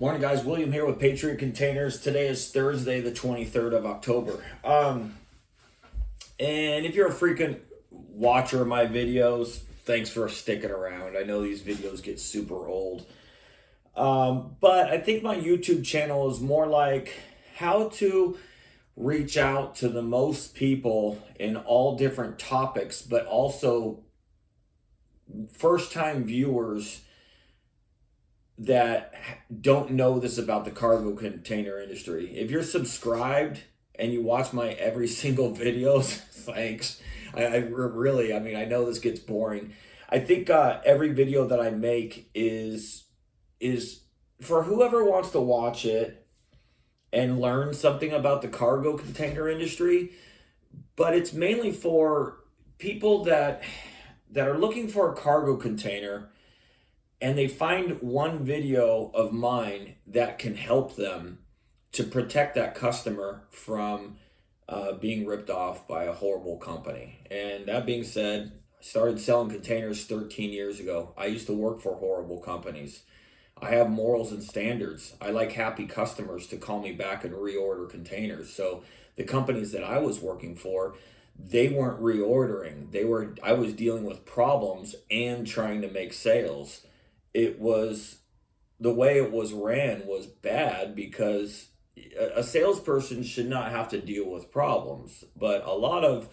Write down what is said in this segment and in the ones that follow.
Morning, guys. William here with Patriot Containers. Today is Thursday, the 23rd of October. And if you're a frequent watcher of my videos, thanks for sticking around. I know these videos get super old. But I think my YouTube channel is more like how to reach out to the most people in all different topics, but also first-time viewers that don't know this about the cargo container industry. If you're subscribed and you watch my every single videos, thanks. I really, I know this gets boring. I think every video that I make is for whoever wants to watch it and learn something about the cargo container industry, but it's mainly for people that are looking for a cargo container and they find one video of mine that can help them to protect that customer from being ripped off by a horrible company. And that being said, I started selling containers 13 years ago. I used to work for horrible companies. I have morals and standards. I like happy customers to call me back and reorder containers. So the companies that I was working for, they weren't reordering. I was dealing with problems and trying to make sales. It was, the way it was ran was bad because a salesperson should not have to deal with problems. But a lot of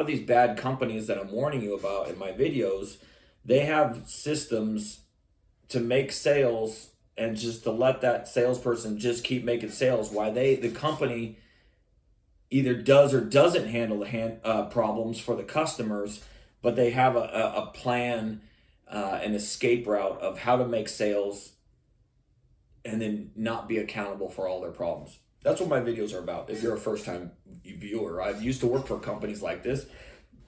these bad companies that I'm warning you about in my videos, they have systems to make sales and just to let that salesperson just keep making sales while the company either does or doesn't handle the problems for the customers, but they have a plan, an escape route of how to make sales and then not be accountable for all their problems. That's what my videos are about. If you're a first-time viewer, I've used to work for companies like this.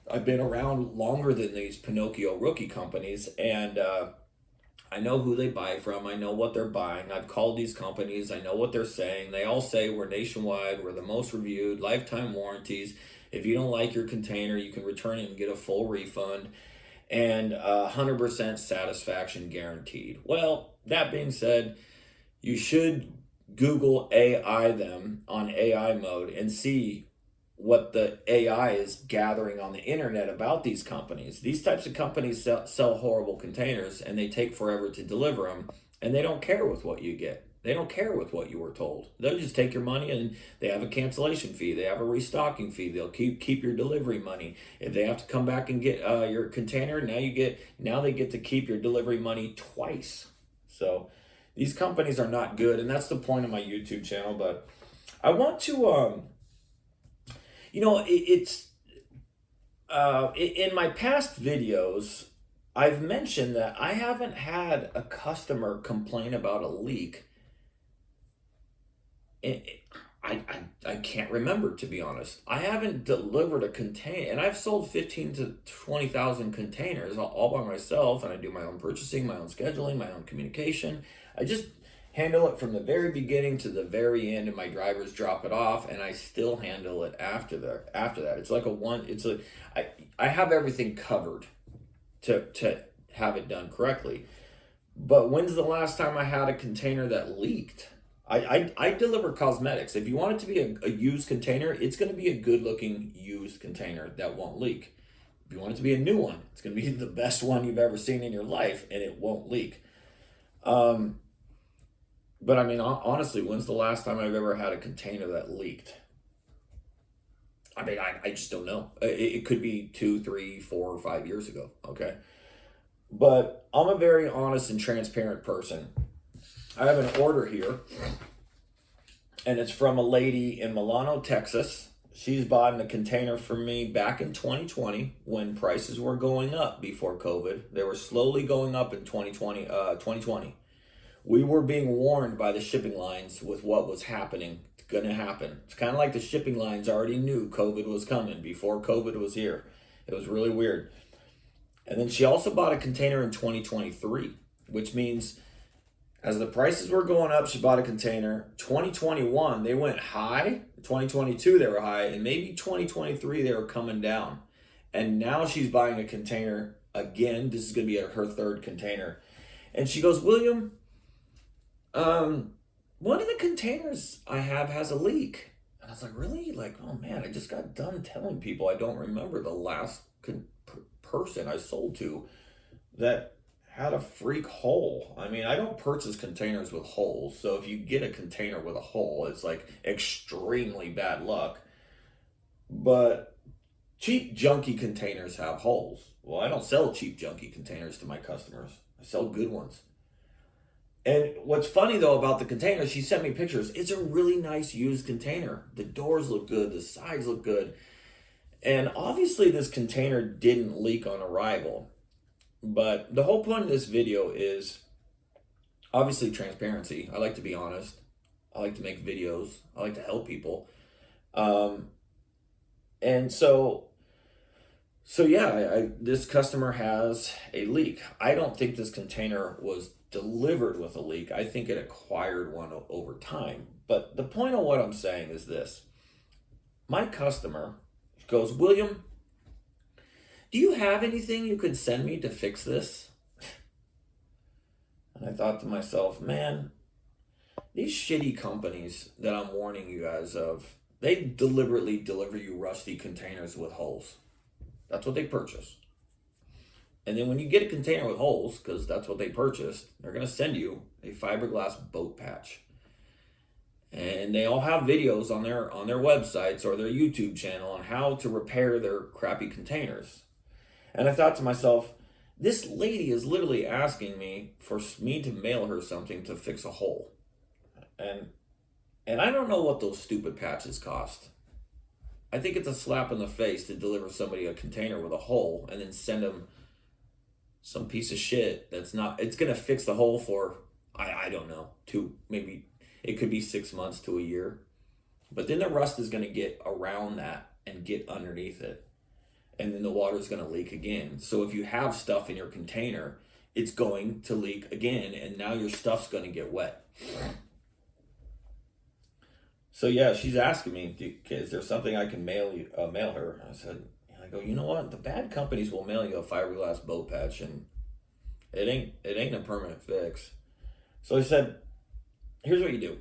I've been around longer than these Pinocchio rookie companies, and I know who they buy from. I know what they're buying. I've called these companies. I know what they're saying. They all say we're nationwide, we're the most reviewed, lifetime warranties. If you don't like your container, you can return it and get a full refund, and 100% satisfaction guaranteed. Well, that being said, you should Google AI them on AI mode and see what the AI is gathering on the internet about these companies. These types of companies sell horrible containers and they take forever to deliver them, and they don't care with what you get. They don't care with what you were told. They'll just take your money, and they have a cancellation fee. They have a restocking fee. They'll keep your delivery money. If they have to come back and get your container, now they get to keep your delivery money twice. So these companies are not good, and that's the point of my YouTube channel. But I want to, in my past videos, I've mentioned that I haven't had a customer complain about a leak. I can't remember, to be honest. I haven't delivered a container, and I've sold 15 to 20,000 containers all by myself, and I do my own purchasing, my own scheduling, my own communication. I just handle it from the very beginning to the very end, and my drivers drop it off, and I still handle it after that. It's like I have everything covered to have it done correctly. But when's the last time I had a container that leaked? I deliver cosmetics. If you want it to be a used container, it's going to be a good-looking used container that won't leak. If you want it to be a new one, it's going to be the best one you've ever seen in your life, and it won't leak. But honestly, when's the last time I've ever had a container that leaked? I just don't know. It could be 2, 3, 4, or 5 years ago, okay? But I'm a very honest and transparent person. I have an order here, and it's from a lady in Milano, Texas. She's bought a container from me back in 2020 when prices were going up before COVID. They were slowly going up in 2020. We were being warned by the shipping lines with what was happening. It's going to happen. It's kind of like the shipping lines already knew COVID was coming before COVID was here. It was really weird. And then she also bought a container in 2023, which means as the prices were going up, she bought a container. 2021, they went high. 2022, they were high. And maybe 2023, they were coming down. And now she's buying a container again. This is going to be her third container. And she goes, William, One of the containers I have has a leak. And I was like, really? Like, oh man, I just got done telling people I don't remember the last person I sold to that had a freak hole. I mean, I don't purchase containers with holes. So if you get a container with a hole, it's like extremely bad luck. But cheap, junky containers have holes. Well, I don't sell cheap, junky containers to my customers. I sell good ones. And what's funny though about the container, she sent me pictures. It's a really nice used container. The doors look good, the sides look good. And obviously this container didn't leak on arrival. But the whole point of this video is obviously transparency. I like to be honest. I like to make videos. I like to help people. And so yeah, this customer has a leak. I don't think this container was delivered with a leak. I think it acquired one over time. But the point of what I'm saying is this. My customer goes, William, do you have anything you could send me to fix this? And I thought to myself, man, these shitty companies that I'm warning you guys of, they deliberately deliver you rusty containers with holes. That's what they purchase. And then when you get a container with holes, because that's what they purchased, they're going to send you a fiberglass boat patch. And they all have videos on their websites or their YouTube channel on how to repair their crappy containers. And I thought to myself, this lady is literally asking me for me to mail her something to fix a hole. And I don't know what those stupid patches cost. I think it's a slap in the face to deliver somebody a container with a hole and then send them some piece of shit that's not, it's going to fix the hole for, I don't know, maybe it could be 6 months to a year. But then the rust is going to get around that and get underneath it. And then the water's going to leak again. So if you have stuff in your container, it's going to leak again. And now your stuff's going to get wet. So yeah, she's asking me, is there something I can mail her? I go, you know what? The bad companies will mail you a fiberglass boat patch, and it ain't a permanent fix. So I said, here's what you do.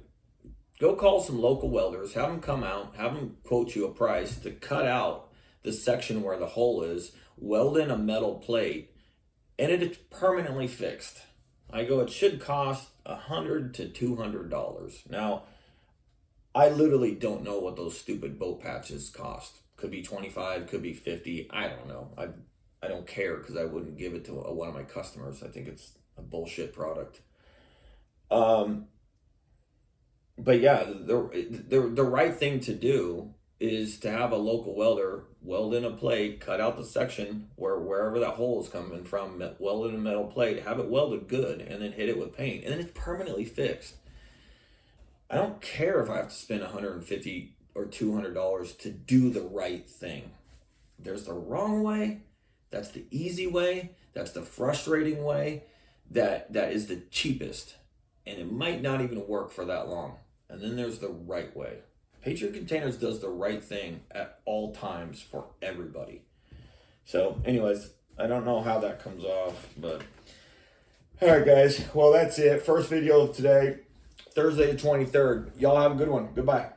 Go call some local welders, have them come out, have them quote you a price to cut out the section where the hole is, weld in a metal plate, and it is permanently fixed. I go, it should cost $100 to $200. Now, I literally don't know what those stupid boat patches cost. Could be 25, could be 50. I don't know. I don't care because I wouldn't give it to one of my customers. I think it's a bullshit product. But yeah, the right thing to do is to have a local welder weld in a plate, cut out the section wherever that hole is coming from, weld in a metal plate, have it welded good, and then hit it with paint, and then it's permanently fixed. I don't care if I have to spend $150 or $200 to do the right thing. There's the wrong way. That's the easy way. That's the frustrating way. That is the cheapest. And it might not even work for that long. And then there's the right way. Patriot Containers does the right thing at all times for everybody. So anyways, I don't know how that comes off, but all right, guys. Well, that's it. First video of today. Thursday the 23rd. Y'all have a good one. Goodbye.